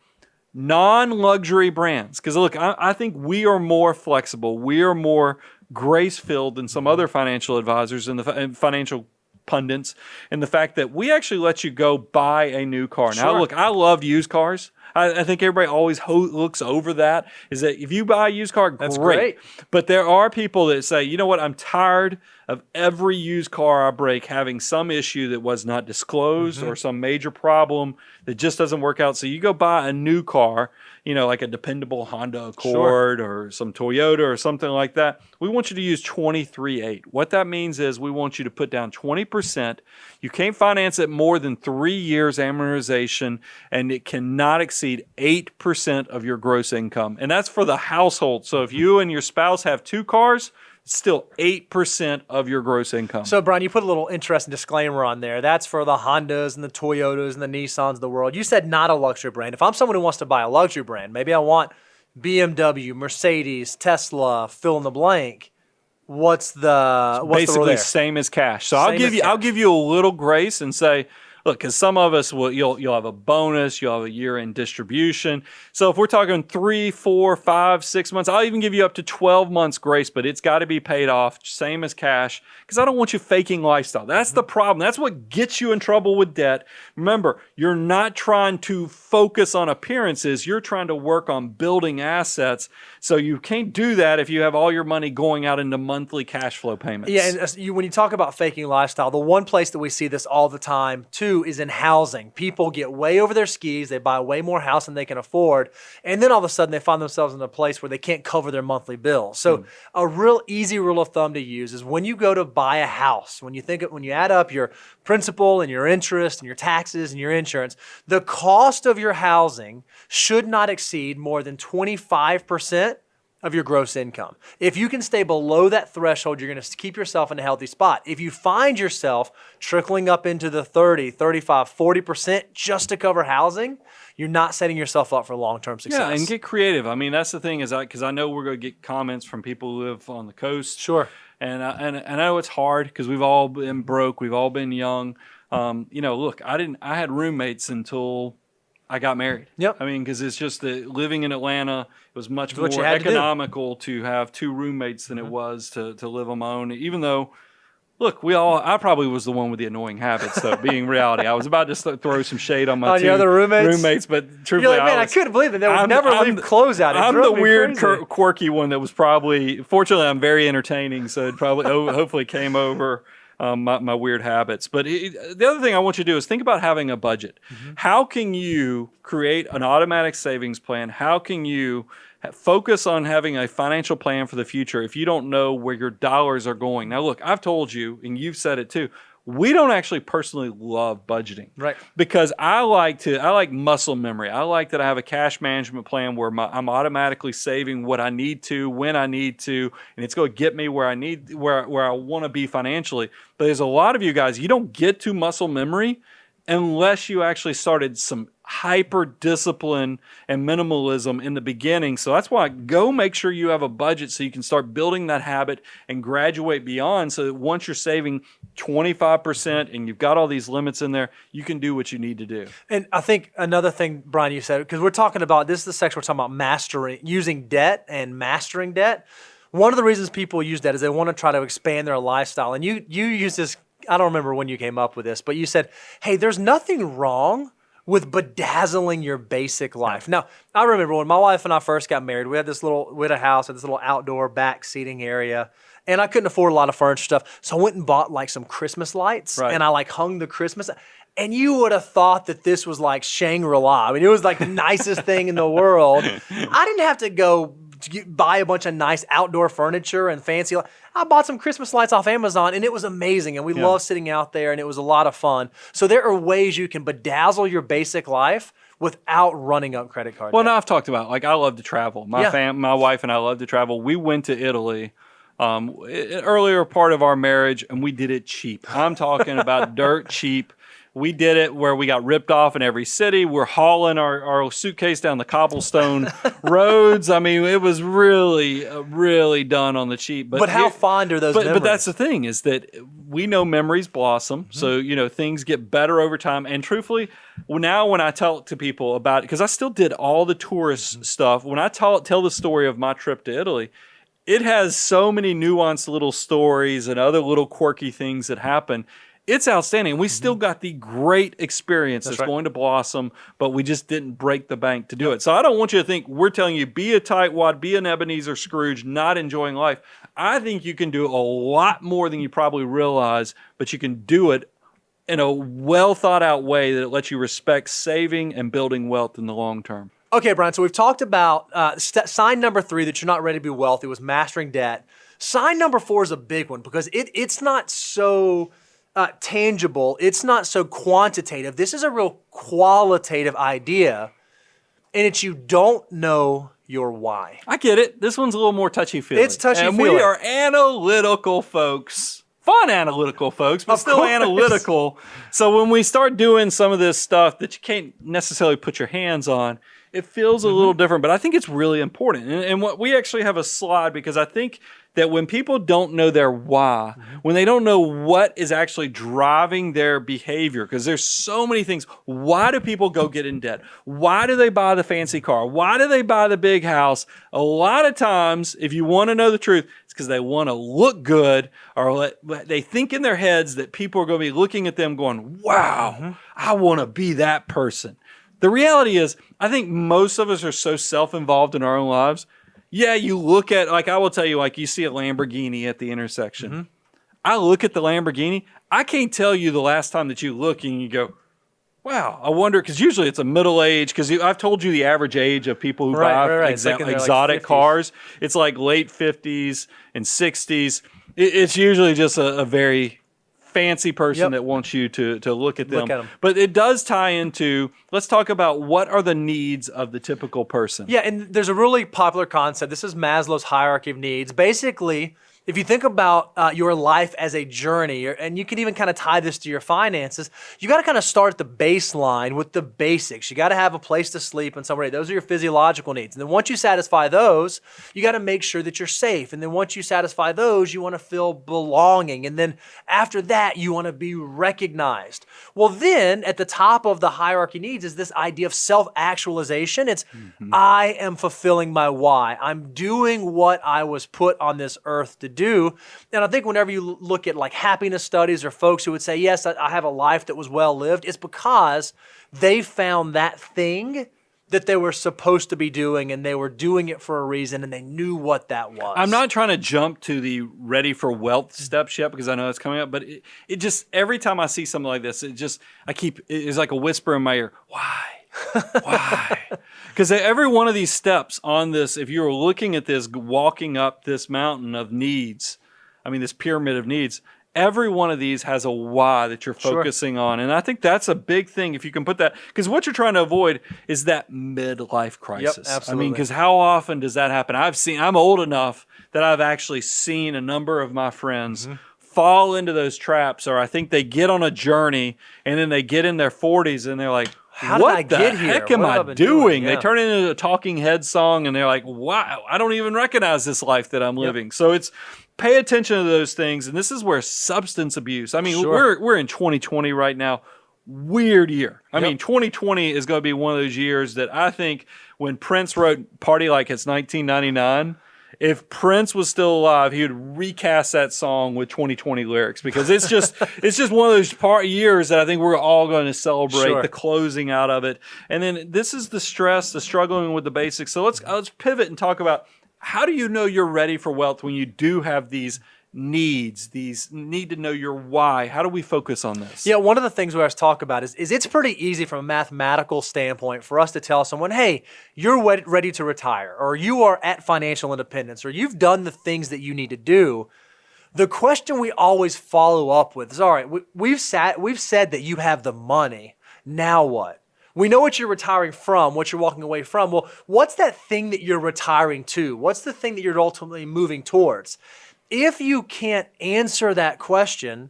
Speaker 1: Non-luxury brands. Because look, I think we are more flexible. We are more grace-filled than some other financial advisors and financial pundits, and the fact that we actually let you go buy a new car. Now, look, I love used cars. I think everybody always looks over that, is that if you buy a used car,
Speaker 3: that's great.
Speaker 1: But there are people that say, you know what, I'm tired of every used car I break having some issue that was not disclosed or some major problem that just doesn't work out. So you go buy a new car, like a dependable Honda Accord or some Toyota or something like that. We want you to use 23.8. What that means is we want you to put down 20%. You can't finance it more than 3 years amortization, and it cannot exceed 8% of your gross income. And that's for the household. So if you and your spouse have 2 cars, it's still 8% of your gross income.
Speaker 3: So, Brian, you put a little interesting disclaimer on there. That's for the Hondas and the Toyotas and the Nissans of the world. You said not a luxury brand. If I'm someone who wants to buy a luxury brand, maybe I want BMW, Mercedes, Tesla, fill in the blank. What's the rule there?
Speaker 1: Basically, same as cash. So I'll give you a little grace and say, look, because some of us you'll have a bonus, you'll have a year-end distribution. So if we're talking 3, 4, 5, 6 months, I'll even give you up to 12 months grace, but it's got to be paid off, same as cash, because I don't want you faking lifestyle. That's the problem. That's what gets you in trouble with debt. Remember, you're not trying to focus on appearances. You're trying to work on building assets. So you can't do that if you have all your money going out into monthly cash flow payments.
Speaker 3: Yeah, and when you talk about faking lifestyle, the one place that we see this all the time, too, is in housing. People get way over their skis. They buy way more house than they can afford. And then all of a sudden they find themselves in a place where they can't cover their monthly bills. So a real easy rule of thumb to use is when you go to buy a house, when you add up your principal and your interest and your taxes and your insurance, the cost of your housing should not exceed more than 25% of your gross income. If you can stay below that threshold, you're going to keep yourself in a healthy spot. If you find yourself trickling up into the 30, 35, 40% just to cover housing, you're not setting yourself up for long-term success.
Speaker 1: Yeah, and get creative. I mean, that's the thing is because I know we're going to get comments from people who live on the coast.
Speaker 3: Sure.
Speaker 1: And I know it's hard because we've all been broke. We've all been young. Look, I had roommates until I got married.
Speaker 3: Yep.
Speaker 1: I mean, because it's just that living in Atlanta, it was much more economical to have 2 roommates than it was to live on my own. Even though, look, I probably was the one with the annoying habits, though, being reality. I was about to throw some shade on my 2
Speaker 3: other roommates,
Speaker 1: but truthfully,
Speaker 3: you're like, man, I couldn't believe that they would never leave clothes out.
Speaker 1: I'm the weird, quirky one that was probably. Fortunately, I'm very entertaining, so it probably hopefully came over. My weird habits. But the other thing I want you to do is think about having a budget. How can you create an automatic savings plan? How can you focus on having a financial plan for the future if you don't know where your dollars are going? Now, look, I've told you, and you've said it too, we don't actually personally love budgeting.
Speaker 3: Right.
Speaker 1: Because I like muscle memory. I like that I have a cash management plan where I'm automatically saving what I need to, when I need to, and it's going to get me where I want to be financially. But there's a lot of you guys, you don't get to muscle memory unless you actually started some hyper discipline and minimalism in the beginning. So that's why go make sure you have a budget so you can start building that habit and graduate beyond, so that once you're saving 25% and you've got all these limits in there, you can do what you need to do.
Speaker 3: And I think another thing, Brian, you said, because we're talking about, this is the section we're talking about using debt and mastering debt. One of the reasons people use debt is they want to try to expand their lifestyle. And you use this, I don't remember when you came up with this, but you said, hey, there's nothing wrong with bedazzling your basic life. Now, I remember when my wife and I first got married, we had a house, had this little outdoor back seating area, and I couldn't afford a lot of furniture stuff. So I went and bought like some Christmas lights, and I like hung the Christmas. And you would have thought that this was like Shangri-La. I mean, it was like the nicest thing in the world. I didn't have to go buy a bunch of nice outdoor furniture and fancy. I bought some Christmas lights off Amazon, and it was amazing. And we loved sitting out there, and it was a lot of fun. So there are ways you can bedazzle your basic life without running up credit card debt.
Speaker 1: Now I've talked about, like, I love to travel. My wife and I love to travel. We went to Italy earlier part of our marriage, and we did it cheap. I'm talking about dirt cheap. We did it where we got ripped off in every city. We're hauling our suitcase down the cobblestone roads. I mean, it was really, really done on the cheap.
Speaker 3: But how fond are those memories?
Speaker 1: But that's the thing, is that we know memories blossom. Mm-hmm. So, things get better over time. And truthfully, now when I talk to people about it, because I still did all the tourist stuff, when I tell the story of my trip to Italy, it has so many nuanced little stories and other little quirky things that happen. It's outstanding. We still got the great experience that's going to blossom, but we just didn't break the bank to do it. So I don't want you to think we're telling you be a tightwad, be an Ebenezer Scrooge, not enjoying life. I think you can do a lot more than you probably realize, but you can do it in a well thought out way that it lets you respect saving and building wealth in the long term.
Speaker 3: Okay, Brian, so we've talked about sign number 3 that you're not ready to be wealthy was mastering debt. Sign number 4 is a big one because it's not so tangible. It's not so quantitative. This is a real qualitative idea, and it's you don't know your why.
Speaker 1: I get it. This one's a little more touchy-feely.
Speaker 3: It's touchy-feely.
Speaker 1: And we are analytical folks. Fun analytical folks, but still analytical. So when we start doing some of this stuff that you can't necessarily put your hands on, it feels a little different, but I think it's really important. And what we actually have a slide, because I think that when people don't know their why, when they don't know what is actually driving their behavior, because there's so many things. Why do people go get in debt? Why do they buy the fancy car? Why do they buy the big house? A lot of times, if you want to know the truth, it's because they want to look good, or they think in their heads that people are going to be looking at them going, wow, I want to be that person. The reality is, I think most of us are so self-involved in our own lives. Yeah, you look at, like I will tell you, like you see a Lamborghini at the intersection. I look at the Lamborghini. I can't tell you the last time that you look and you go, wow, I wonder, because usually it's a middle age, because I've told you the average age of people who buy exotic cars. It's like late 50s and 60s. It's usually just a very fancy person that wants you to look at them. But it does tie into, let's talk about what are the needs of the typical person.
Speaker 3: Yeah, and there's a really popular concept. This is Maslow's hierarchy of needs. Basically, if you think about your life as a journey, and you can even kind of tie this to your finances, you got to kind of start at the baseline with the basics. You got to have a place to sleep and somewhere. Those are your physiological needs. And then once you satisfy those, you got to make sure that you're safe. And then once you satisfy those, you want to feel belonging. And then after that, you want to be recognized. Well, then at the top of the hierarchy needs is this idea of self-actualization. It's I am fulfilling my why. I'm doing what I was put on this earth to do. And I think whenever you look at like happiness studies or folks who would say, yes, I have a life that was well lived, it's because they found that thing that they were supposed to be doing, and they were doing it for a reason, and they knew what that was.
Speaker 1: I'm not trying to jump to the ready for wealth steps yet, because I know it's coming up, but it just, every time I see something like this, it's like a whisper in my ear. Why? Why? Because every one of these steps on this, if you were looking at this, walking up this mountain of needs, I mean, this pyramid of needs, every one of these has a why that you're focusing on. And I think that's a big thing if you can put that, because what you're trying to avoid is that midlife crisis.
Speaker 3: Yep, absolutely.
Speaker 1: I mean, because how often does that happen? I'm old enough that I've actually seen a number of my friends fall into those traps, or I think they get on a journey and then they get in their 40s and they're like, what the heck am I doing? They turn into a Talking Heads song and they're like, wow, I don't even recognize this life that I'm living. So it's pay attention to those things. And this is where substance abuse, I mean, we're in 2020 right now. Weird year. I mean, 2020 is going to be one of those years that I think when Prince wrote Party Like It's 1999, if Prince was still alive, he would recast that song with 2020 lyrics, because it's just one of those years that I think we're all going to celebrate the closing out of it. And then this is the stress, the struggling with the basics. So let's pivot and talk about, how do you know you're ready for wealth when you do have these needs, these need to know your why? How do we focus on this?
Speaker 3: Yeah, one of the things we always talk about is it's pretty easy from a mathematical standpoint for us to tell someone, hey, you're ready to retire, or you are at financial independence, or you've done the things that you need to do. The question we always follow up with is, all right, we've said that you have the money. Now what? We know what you're retiring from, what you're walking away from. Well, what's that thing that you're retiring to? What's the thing that you're ultimately moving towards? If you can't answer that question,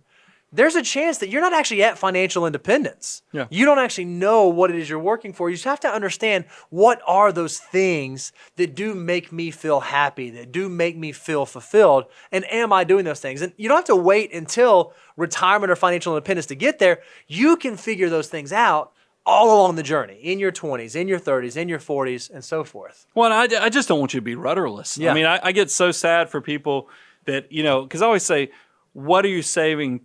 Speaker 3: there's a chance that you're not actually at financial independence. Yeah. You don't actually know what it is you're working for. You just have to understand, what are those things that do make me feel happy, that do make me feel fulfilled, and am I doing those things? And you don't have to wait until retirement or financial independence to get there. You can figure those things out all along the journey, in your 20s, in your 30s, in your 40s, and so forth.
Speaker 1: Well, I just don't want you to be rudderless. Yeah. I mean, I get so sad for people that, because I always say, what are you saving?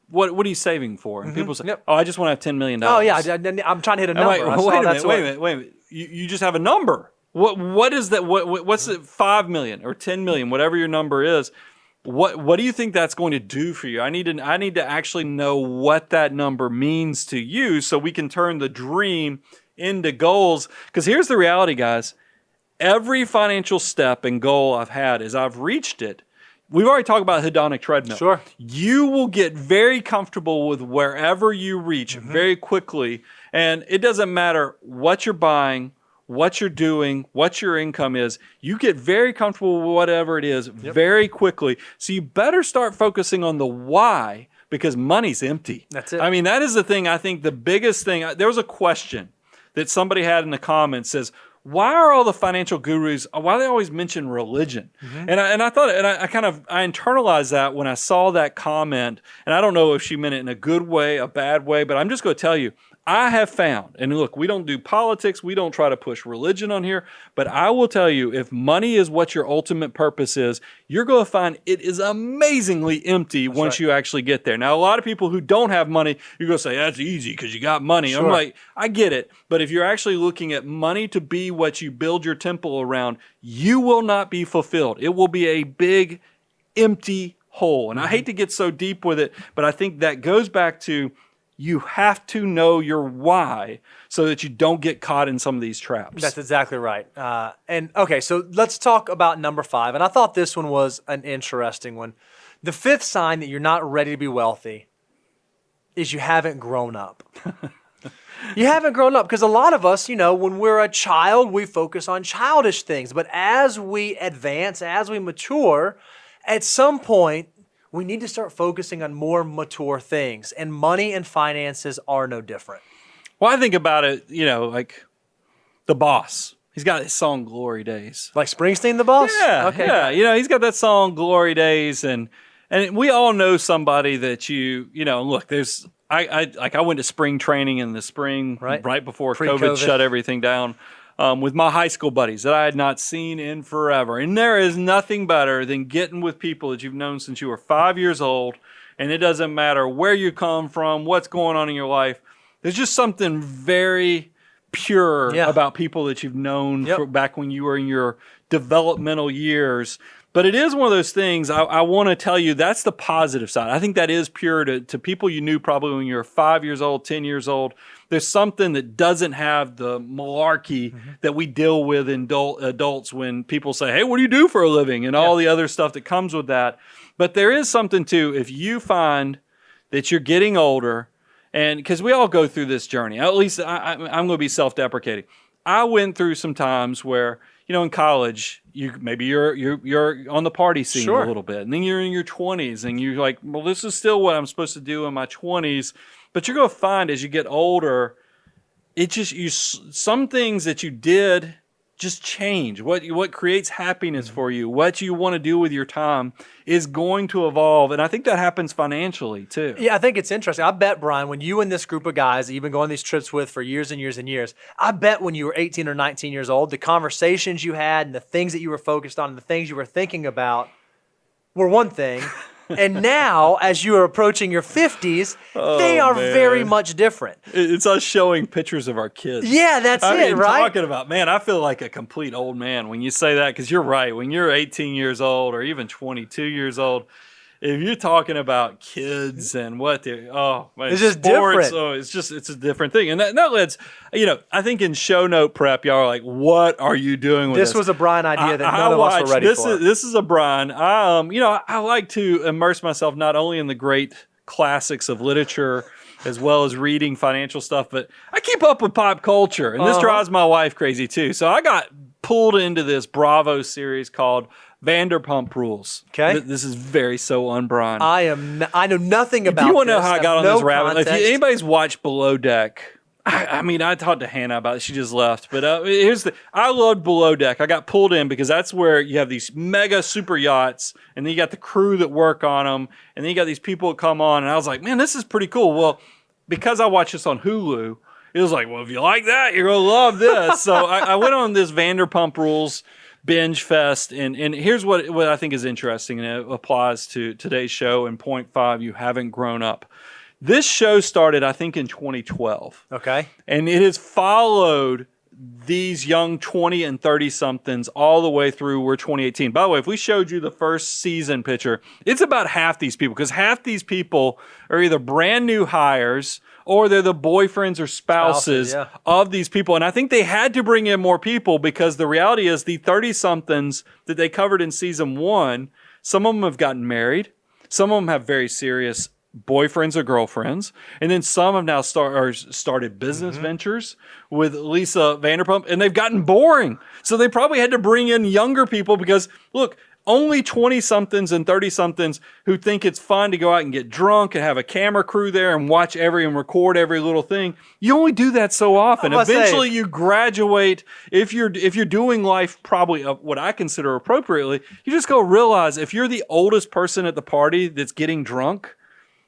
Speaker 1: What are you saving for? And people say, oh, I just want to have $10 million.
Speaker 3: Oh, yeah, I'm trying to hit a number.
Speaker 1: Wait a minute. You just have a number. What is that? What's it? 5 million or 10 million, whatever your number is. What do you think that's going to do for you? I need to actually know what that number means to you, so we can turn the dream into goals. Because here's the reality, guys. Every financial step and goal I've had, as I've reached it, we've already talked about hedonic treadmill.
Speaker 3: Sure.
Speaker 1: You will get very comfortable with wherever you reach very quickly. And it doesn't matter what you're buying, what you're doing, what your income is. You get very comfortable with whatever it is very quickly. So you better start focusing on the why, because money's empty.
Speaker 3: That's it.
Speaker 1: I mean, that is the thing. I think the biggest thing, there was a question that somebody had in the comments, says, why are all the financial gurus, why do they always mention religion? And I thought, and I internalized that when I saw that comment. And I don't know if she meant it in a good way, a bad way, but I'm just going to tell you, I have found, and look, we don't do politics, we don't try to push religion on here, but I will tell you, if money is what your ultimate purpose is, you're going to find it is amazingly empty once you actually get there. Now, a lot of people who don't have money, you're going to say, that's easy because you got money. Sure. I'm like, I get it, but if you're actually looking at money to be what you build your temple around, you will not be fulfilled. It will be a big, empty hole. And I hate to get so deep with it, but I think that goes back to, you have to know your why so that you don't get caught in some of these traps.
Speaker 3: That's exactly right. And okay, so let's talk about number 5. And I thought this one was an interesting one. The 5th sign that you're not ready to be wealthy is you haven't grown up. You haven't grown up, because a lot of us, when we're a child, we focus on childish things. But as we advance, as we mature, at some point, we need to start focusing on more mature things, and money and finances are no different.
Speaker 1: Well, I think about it, like The Boss. He's got his song Glory Days.
Speaker 3: Like Springsteen, The Boss?
Speaker 1: Yeah,
Speaker 3: okay.
Speaker 1: Yeah. He's got that song Glory Days, and we all know somebody that look, there's I went to spring training in the spring right before COVID shut everything down. With my high school buddies that I had not seen in forever. And there is nothing better than getting with people that you've known since you were 5 years old, and it doesn't matter where you come from, what's going on in your life. There's just something very pure about people that you've known back when you were in your developmental years, But it is one of those things I want to tell you, that's the positive side. I think that is pure to people you knew probably when you were 5 years old, 10 years old. There's something that doesn't have the malarkey that we deal with in adults when people say, hey, what do you do for a living? And all the other stuff that comes with that. But there is something too, if you find that you're getting older, and because we all go through this journey, at least I'm going to be self-deprecating. I went through some times where, in college, maybe you're on the party scene a little bit, and then you're in your 20s, and you're like, well, this is still what I'm supposed to do in my 20s. But you're going to find as you get older, some things that you did just change. What creates happiness for you, what you want to do with your time is going to evolve. And I think that happens financially too.
Speaker 3: Yeah, I think it's interesting. I bet, Brian, when you and this group of guys that you've been going on these trips with for years and years and years, I bet when you were 18 or 19 years old, the conversations you had and the things that you were focused on and the things you were thinking about were one thing. And now, as you are approaching your 50s, they are very much different.
Speaker 1: It's us showing pictures of our kids.
Speaker 3: Yeah, that's it, right?
Speaker 1: Talking about, man, I feel like a complete old man when you say that, because you're right. When you're 18 years old or even 22 years old, if you're talking about kids and what they're,
Speaker 3: it's just different.
Speaker 1: Oh, it's a different thing. And that lets, I think in show note prep, y'all are like, what are you doing with this?
Speaker 3: This was a Brian idea that none of us were ready for.
Speaker 1: This is a Brian. I like to immerse myself not only in the great classics of literature as well as reading financial stuff, but I keep up with pop culture. And this drives my wife crazy too. So I got pulled into this Bravo series called Vanderpump Rules.
Speaker 3: Okay,
Speaker 1: this is so un-Brian.
Speaker 3: I know nothing about.
Speaker 1: If you want to know how I got on this rabbit, if anybody's watched Below Deck, I talked to Hannah about it. She just left. But I loved Below Deck. I got pulled in because that's where you have these mega super yachts, and then you got the crew that work on them, and then you got these people that come on, and I was like, man, this is pretty cool. Well, because I watched this on Hulu, it was like, well, if you like that, you're going to love this. So I went on this Vanderpump Rules binge fest, and here's what I think is interesting, and it applies to today's show and point 5, you haven't grown up. This show started, I think, in 2012.
Speaker 3: Okay.
Speaker 1: And it has followed these young 20 and 30-somethings all the way through, we're 2018. By the way, if we showed you the first season picture, it's about half these people, because half these people are either brand new hires or they're the boyfriends or spouses of these people. And I think they had to bring in more people because the reality is the 30-somethings that they covered in season 1, some of them have gotten married. Some of them have very serious boyfriends or girlfriends. And then some have now started business ventures with Lisa Vanderpump, and they've gotten boring. So they probably had to bring in younger people because, look, only 20-somethings and 30-somethings who think it's fun to go out and get drunk and have a camera crew there and watch and record every little thing. You only do that so often. Eventually you graduate. If you're doing life probably what I consider appropriately, you just go realize if you're the oldest person at the party that's getting drunk,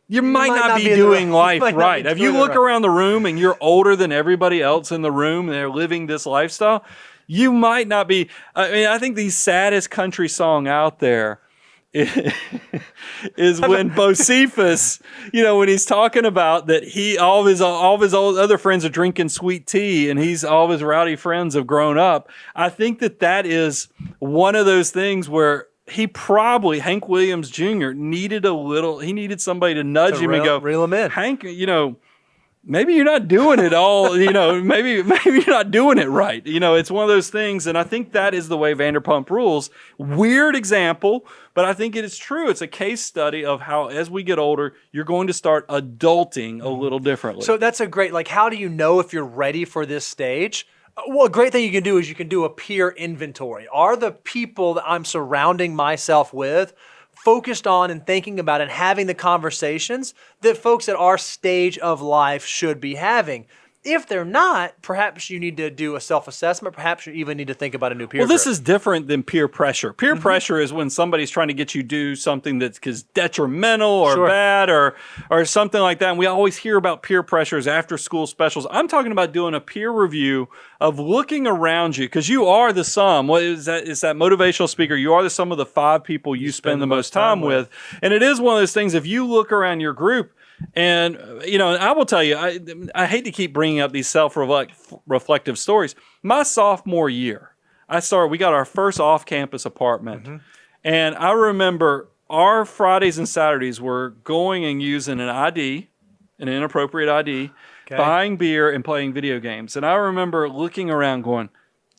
Speaker 1: you might not be doing life right. If you look around the room and you're older than everybody else in the room and they're living this lifestyle, you might not be. I think the saddest country song out there is when Bocephus, when he's talking about that all of his old other friends are drinking sweet tea and all of his rowdy friends have grown up. I think that is one of those things where Hank Williams Jr. needed somebody to nudge him and go,
Speaker 3: reel him in.
Speaker 1: Hank, maybe you're not doing it all, maybe you're not doing it right. It's one of those things. And I think that is the way Vanderpump Rules. Weird example, but I think it is true. It's a case study of how, as we get older, you're going to start adulting a little differently.
Speaker 3: So that's a great, how do you know if you're ready for this stage? Well, a great thing you can do is you can do a peer inventory. Are the people that I'm surrounding myself with focused on and thinking about and having the conversations that folks at our stage of life should be having? If they're not, perhaps you need to do a self-assessment. Perhaps you even need to think about a new peer group.
Speaker 1: Well, this is different than peer pressure. Peer pressure is when somebody's trying to get you to do something that's detrimental or bad or something like that. And we always hear about peer pressures after school specials. I'm talking about doing a peer review of looking around you, because you are the sum. What is that? It's that motivational speaker. You are the sum of the 5 people you spend the most time with. And it is one of those things, if you look around your group, and, I will tell you, I hate to keep bringing up these self-reflective stories. My sophomore year, we got our first off-campus apartment. And I remember our Fridays and Saturdays were going and using an ID, an inappropriate ID, buying beer and playing video games. And I remember looking around going,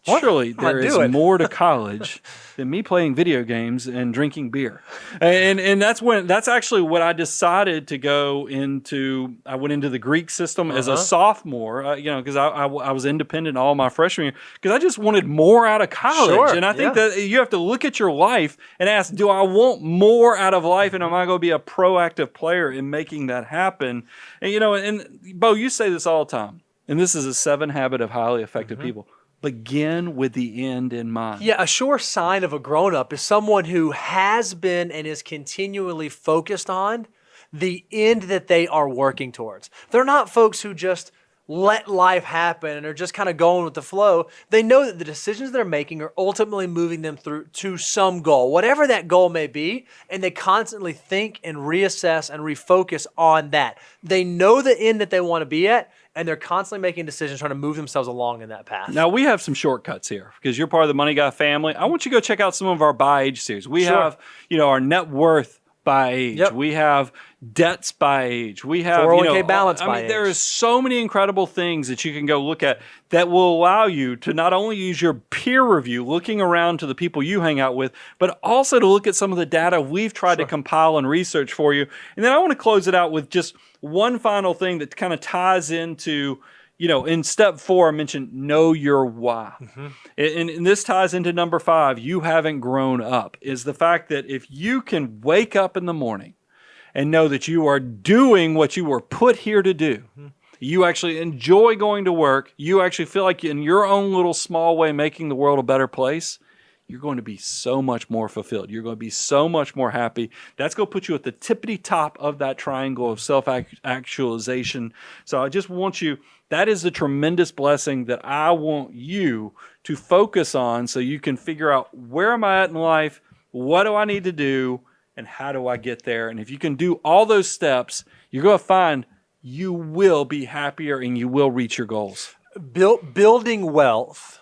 Speaker 1: surely there is more to college than me playing video games and drinking beer. And that's actually what I decided to go into. I went into the Greek system as a sophomore, because I was independent all my freshman year because I just wanted more out of college. Sure, and I think that you have to look at your life and ask, do I want more out of life? And am I going to be a proactive player in making that happen? And, and Bo, you say this all the time, and this is a 7 habit of highly effective people. Begin with the end in mind.
Speaker 3: Yeah, a sure sign of a grown-up is someone who has been and is continually focused on the end that they are working towards. They're not folks who just let life happen and are just kind of going with the flow. They know that the decisions they're making are ultimately moving them through to some goal, whatever that goal may be, and they constantly think and reassess and refocus on that. They know the end that they want to be at, and they're constantly making decisions, trying to move themselves along in that path.
Speaker 1: Now, we have some shortcuts here because you're part of the Money Guy family. I want you to go check out some of our by age series. We have, our net worth by age. Yep. We have debts by age. We have
Speaker 3: 401k balance by age.
Speaker 1: There is so many incredible things that you can go look at that will allow you to not only use your peer review, looking around to the people you hang out with, but also to look at some of the data we've tried to compile and research for you. And then I want to close it out with just one final thing that kind of ties into, in step 4, I mentioned know your why. And this ties into number 5, you haven't grown up, is the fact that if you can wake up in the morning and know that you are doing what you were put here to do, you actually enjoy going to work, you actually feel like in your own little small way making the world a better place, you're going to be so much more fulfilled. You're going to be so much more happy. That's going to put you at the tippity top of that triangle of self-actualization. So I just want you, that is a tremendous blessing that I want you to focus on so you can figure out where am I at in life, what do I need to do, and how do I get there? And if you can do all those steps, you're going to find you will be happier and you will reach your goals.
Speaker 3: Building wealth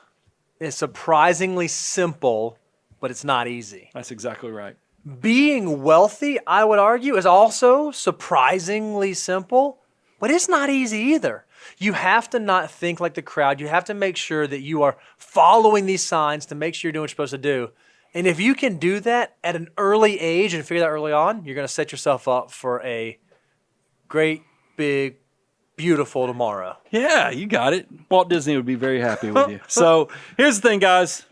Speaker 3: is surprisingly simple, but it's not easy.
Speaker 1: That's exactly right.
Speaker 3: Being wealthy, I would argue, is also surprisingly simple, but it's not easy either. You have to not think like the crowd. You have to make sure that you are following these signs to make sure you're doing what you're supposed to do. And if you can do that at an early age and figure that early on, you're going to set yourself up for a great, big, beautiful tomorrow.
Speaker 1: Yeah, you got it. Walt Disney would be very happy with you. So here's the thing, guys.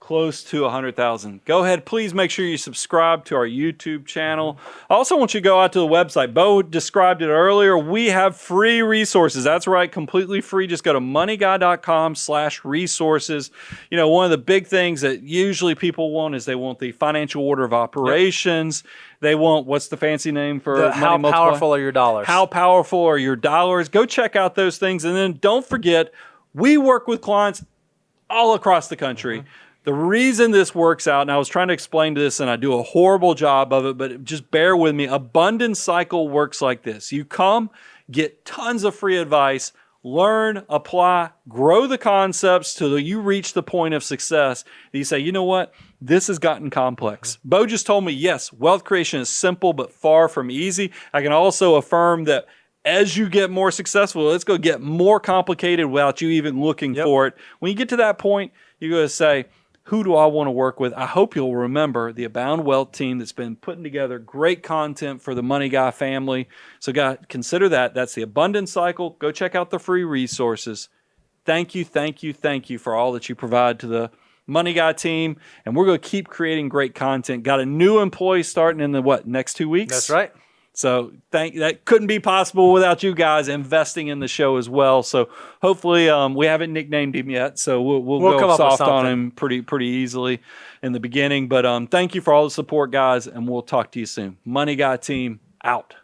Speaker 1: Close to 100,000. Go ahead, please make sure you subscribe to our YouTube channel. I also want you to go out to the website. Bo described it earlier. We have free resources. That's right, completely free. Just go to moneyguy.com/resources. One of the big things that usually people want is they want the financial order of operations. Yep. They want, what's the fancy name for
Speaker 3: how powerful are your dollars?
Speaker 1: How powerful are your dollars? Go check out those things. And then don't forget, we work with clients all across the country. The reason this works out, and I was trying to explain this, and I do a horrible job of it, but just bear with me. Abundance Cycle works like this. You come, get tons of free advice, learn, apply, grow the concepts till you reach the point of success. You say, you know what? This has gotten complex. Bo just told me, yes, wealth creation is simple but far from easy. I can also affirm that as you get more successful, it's going to get more complicated without you even looking for it. When you get to that point, you're going to say, who do I want to work with? I hope you'll remember the Abound Wealth team that's been putting together great content for the Money Guy family. So guys, consider that. That's the Abundance Cycle. Go check out the free resources. Thank you, thank you, thank you for all that you provide to the Money Guy team. And we're going to keep creating great content. Got a new employee starting in the, next 2 weeks?
Speaker 3: That's right.
Speaker 1: So that couldn't be possible without you guys investing in the show as well. So hopefully we haven't nicknamed him yet, so we'll go soft on him pretty easily in the beginning. But thank you for all the support, guys, and we'll talk to you soon. Money Guy team out.